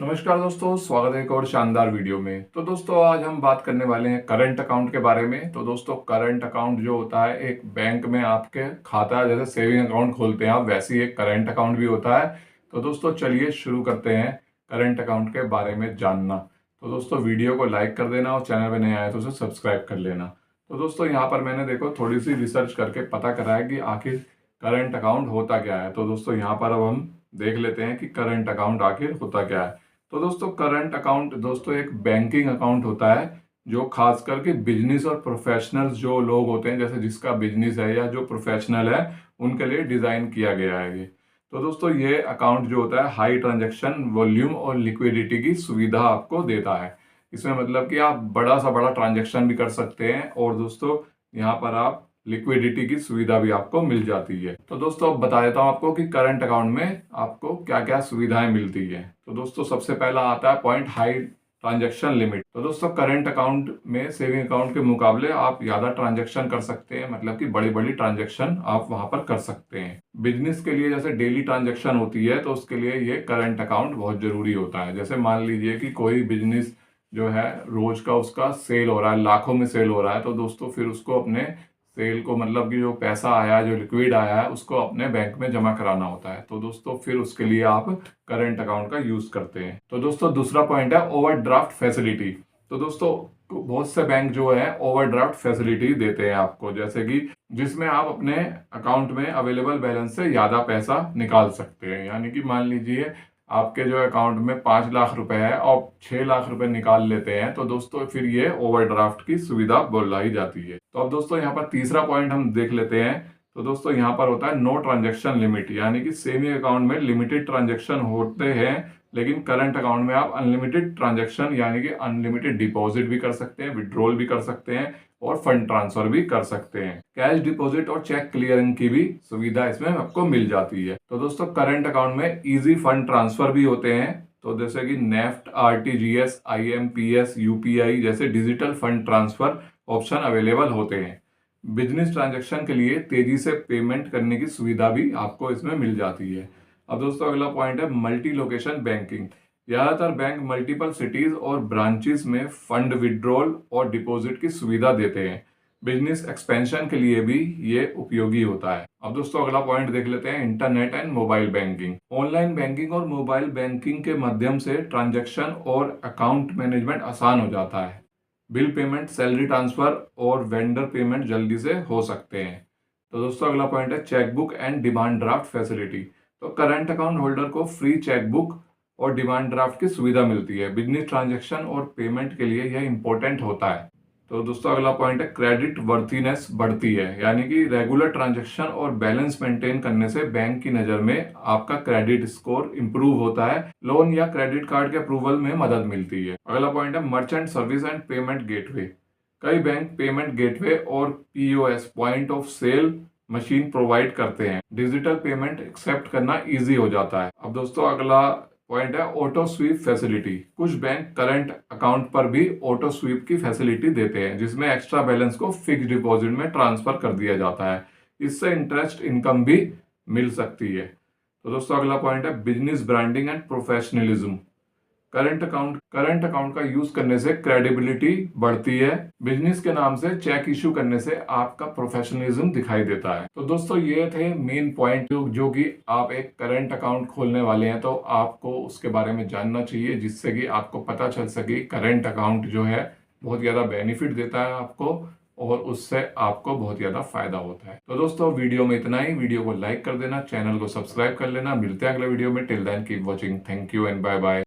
नमस्कार दोस्तों, स्वागत है एक और शानदार वीडियो में। तो दोस्तों आज हम बात करने वाले हैं करंट अकाउंट के बारे में। तो दोस्तों करंट अकाउंट जो होता है एक बैंक में आपके खाता जैसे सेविंग अकाउंट खोलते हैं आप, वैसे ही एक करंट अकाउंट भी होता है। तो दोस्तों चलिए शुरू करते हैं करंट अकाउंट के बारे में जानना। तो दोस्तों वीडियो को लाइक कर देना और चैनल पर नए आए तो उसे सब्सक्राइब कर लेना। तो दोस्तों यहाँ पर मैंने देखो थोड़ी सी रिसर्च करके पता करा है कि आखिर करंट अकाउंट होता क्या है। तो दोस्तों यहाँ पर अब हम देख लेते हैं कि करंट अकाउंट आखिर होता क्या है। तो दोस्तों करंट अकाउंट दोस्तों एक बैंकिंग अकाउंट होता है जो खास करके बिजनेस और प्रोफेशनल्स जो लोग होते हैं, जैसे जिसका बिजनेस है या जो प्रोफेशनल है, उनके लिए डिजाइन किया गया है ये। तो दोस्तों ये अकाउंट जो होता है हाई ट्रांजैक्शन वॉल्यूम और लिक्विडिटी की सुविधा आपको देता है। इसमें मतलब कि आप बड़ा सा बड़ा ट्रांजैक्शन भी कर सकते हैं और दोस्तों यहाँ पर आप लिक्विडिटी की सुविधा भी आपको मिल जाती है। तो दोस्तों अब बता देता हूँ आपको कि करंट अकाउंट में आपको क्या क्या सुविधाएं मिलती है। तो दोस्तों सबसे पहला आता है पॉइंट हाई ट्रांजैक्शन लिमिट। तो दोस्तों करंट अकाउंट में सेविंग अकाउंट के मुकाबले आप ज्यादा ट्रांजैक्शन कर सकते हैं, मतलब कि बड़ी बड़ी ट्रांजैक्शन आप वहां पर कर सकते हैं। बिजनेस के लिए जैसे डेली ट्रांजैक्शन होती है तो उसके लिए ये करंट अकाउंट बहुत जरूरी होता है। जैसे मान लीजिए कि कोई बिजनेस जो है रोज का उसका सेल हो रहा है, लाखों में सेल हो रहा है, तो दोस्तों फिर उसको अपने सेल को मतलब कि जो पैसा आया है, जो लिक्विड आया है, उसको अपने बैंक में जमा कराना होता है। तो दोस्तों फिर उसके लिए आप करंट अकाउंट का यूज करते हैं। तो दोस्तों दूसरा पॉइंट है ओवरड्राफ्ट फैसिलिटी। तो दोस्तों बहुत से बैंक जो है ओवरड्राफ्ट फैसिलिटी देते हैं आपको, जैसे कि जिसमें आप अपने अकाउंट में अवेलेबल बैलेंस से ज्यादा पैसा निकाल सकते हैं। यानी कि मान लीजिए आपके जो अकाउंट में 5 लाख रुपए है और 6 लाख रुपए निकाल लेते हैं, तो दोस्तों फिर ये ओवरड्राफ्ट की सुविधा बुलाई जाती है। तो अब दोस्तों यहाँ पर तीसरा पॉइंट हम देख लेते हैं। तो दोस्तों यहाँ पर होता है नो ट्रांजेक्शन लिमिट, यानी कि सेविंग अकाउंट में लिमिटेड ट्रांजेक्शन होते हैं, लेकिन करंट अकाउंट में आप अनलिमिटेड ट्रांजेक्शन यानी कि अनलिमिटेड डिपॉजिट भी कर सकते हैं, विड्रॉल भी कर सकते हैं और फंड ट्रांसफर भी कर सकते हैं। कैश डिपॉजिट और चेक क्लियरिंग की भी सुविधा इसमें आपको मिल जाती है। तो दोस्तों करंट अकाउंट में इजी फंड ट्रांसफर भी होते हैं। तो जैसे कि नेफ्ट, आरटीजीएस, आईएमपीएस, यूपीआई जैसे digital fund transfer option available होते हैं। बिजनेस ट्रांजैक्शन के लिए तेजी से पेमेंट करने की सुविधा भी आपको इसमें मिल जाती है। अब दोस्तों अगला पॉइंट है मल्टी लोकेशन बैंकिंग। ज्यादातर बैंक मल्टीपल सिटीज और ब्रांचेस में फंड विड्रॉल और डिपॉजिट की सुविधा देते हैं। बिजनेस एक्सपेंशन के लिए भी ये उपयोगी होता है। अब दोस्तों अगला पॉइंट देख लेते हैं internet and mobile banking. Online banking और मोबाइल बैंकिंग के माध्यम से ट्रांजैक्शन और अकाउंट मैनेजमेंट आसान हो जाता है। बिल पेमेंट, सैलरी ट्रांसफर और वेंडर पेमेंट जल्दी से हो सकते हैं। तो दोस्तों अगला पॉइंट है chequebook and demand draft facility. तो करंट अकाउंट होल्डर को फ्री चेकबुक और डिमांड ड्राफ्ट की सुविधा मिलती है। बिजनेस ट्रांजैक्शन और पेमेंट के लिए यह इंपॉर्टेंट होता है। तो दोस्तों अगला पॉइंट है क्रेडिट वर्थिनेस बढ़ती है, यानी कि रेगुलर ट्रांजैक्शन और बैलेंस मेंटेन करने से बैंक की नजर में आपका क्रेडिट स्कोर इंप्रूव होता है। लोन या क्रेडिट कार्ड के अप्रूवल में मदद मिलती है। अगला पॉइंट है merchant service and payment gateway. कई बैंक पेमेंट गेटवे और POS point of sale machine provide करते हैं। डिजिटल पेमेंट एक्सेप्ट करना इजी हो जाता है। अब दोस्तों अगला पॉइंट है ऑटो स्वीप फैसिलिटी। कुछ बैंक करंट अकाउंट पर भी ऑटो स्वीप की फैसिलिटी देते हैं, जिसमें एक्स्ट्रा बैलेंस को फिक्स डिपॉजिट में ट्रांसफर कर दिया जाता है। इससे इंटरेस्ट इनकम भी मिल सकती है। तो दोस्तों अगला पॉइंट है business branding and professionalism. Current account का यूज करने से क्रेडिबिलिटी बढ़ती है। बिजनेस के नाम से चेक इशू करने से आपका प्रोफेशनलिज्म दिखाई देता है। तो दोस्तों ये थे मेन पॉइंट जो कि आप एक करंट अकाउंट खोलने वाले हैं तो आपको उसके बारे में जानना चाहिए, जिससे कि आपको पता चल सके करंट अकाउंट जो है बहुत ज्यादा बेनिफिट देता है आपको और उससे आपको बहुत ज्यादा फायदा होता है। तो दोस्तों वीडियो में इतना ही। वीडियो को लाइक कर देना, चैनल को सब्सक्राइब कर लेना। मिलते हैं अगले वीडियो में। Till then keep watching. Thank you and bye bye.